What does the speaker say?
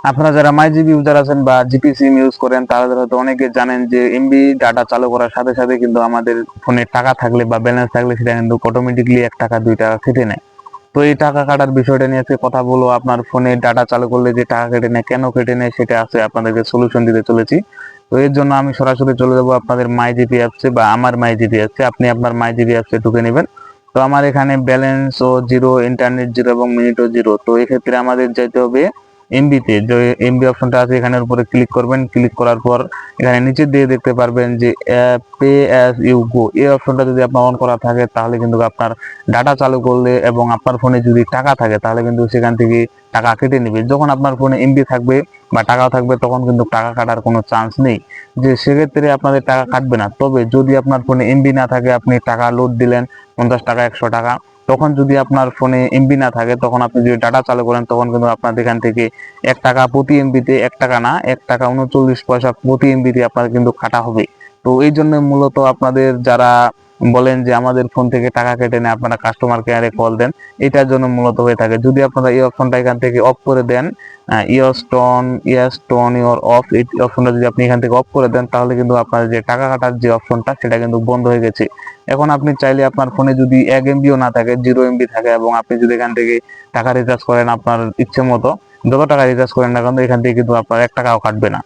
আপনারা যারা মাইজিবি ইউজার আছেন বা জিপি সিম ইউজ করেন তারা হয়তো অনেকে জানেন যে এমবি ডাটা চালু করার সাথে সাথে কিন্তু আমাদের ফোনে টাকা থাকলে বা ব্যালেন্স থাকলে সেটা কিন্তু অটোমেটিকলি 1 টাকা 2 টাকা কেটে নেয়। তো এই টাকা কাটার বিষয়টা নিয়ে আজকে কথা বলবো। আপনার ফোনে ডাটা চালু করলে যে টাকা কেটে নেয়, কেন কেটে নেয়, সেটা আছে আপনাদেরকে সলিউশন দিতে চলেছি। তো এর জন্য আমি সরাসরি চলে যাবো আপনাদের মাই জিপি অ্যাপসে বা আমার মাই জিপি অ্যাপসে। আপনি আপনার মাই জিপি অ্যাপসে ঢুকে নেবেন। তো আমার এখানে ব্যালেন্স ও জিরো, ইন্টারনেট জিরো এবং মিনিটও জিরো। তো এক্ষেত্রে আমাদের যেতে হবে এমবিতে। যে এমবি অপশনটা আছে এখানের উপরে ক্লিক করবেন। ক্লিক করার পর এখানে নিচের দিকে দেখতে পারবেন যে পে অ্যাজ ইউ গো, এই অপশনটা যদি আপনার অন করা থাকে তাহলে কিন্তু আপনার ডাটা চালু করলে এবং আপনার ফোনে যদি টাকা থাকে তাহলে কিন্তু সেখান থেকে টাকা কেটে নেবে। যখন আপনার ফোনে এমবি থাকবে বা টাকাও থাকবে তখন কিন্তু টাকা কাটার কোনো চান্স নেই, যে সেক্ষেত্রে আপনাদের টাকা কাটবে না। তবে যদি আপনার ফোনে এমবি না থাকে, আপনি টাকা লোড দিলেন 50 টাকা 100 টাকা, তখন যদি আপনার ফোনে এমবি না থাকে তখন আপনি যদি ডাটা চালু করেন তখন কিন্তু আপনার এখান থেকে 1 টাকা প্রতি এমবিতে, 1 টাকা না 1 টাকা 39 পয়সা প্রতি এমবিতে আপনার কিন্তু কাটা হবে। তো এই জন্য মূলত আপনাদের যারা বলেন যে আমাদের ফোন থেকে টাকা কেটে নেয়, আপনারা কাস্টমার কেয়ারে কল দেন, এটার জন্য মূলত হয়ে থাকে। যদি আপনারা এই অপশনটা এখান থেকে অফ করে দেন, ইয়স টোন ইওর অফ, এই অপশনটা যদি আপনি এখান থেকে অফ করে দেন তাহলে কিন্তু আপনার যে টাকা কাটার যে অপশনটা সেটা কিন্তু বন্ধ হয়ে গেছে। এখন আপনি চাইলে আপনার ফোনে যদি 1 এমবিও না থাকে, 0 এমবি থাকে এবং আপনি যদি এখান থেকে টাকা রিচার্জ করেন আপনার ইচ্ছে মতো, যত টাকা রিচার্জ করেন না কেন এখান থেকে কিন্তু আপনার 1 টাকাও কাটবে না।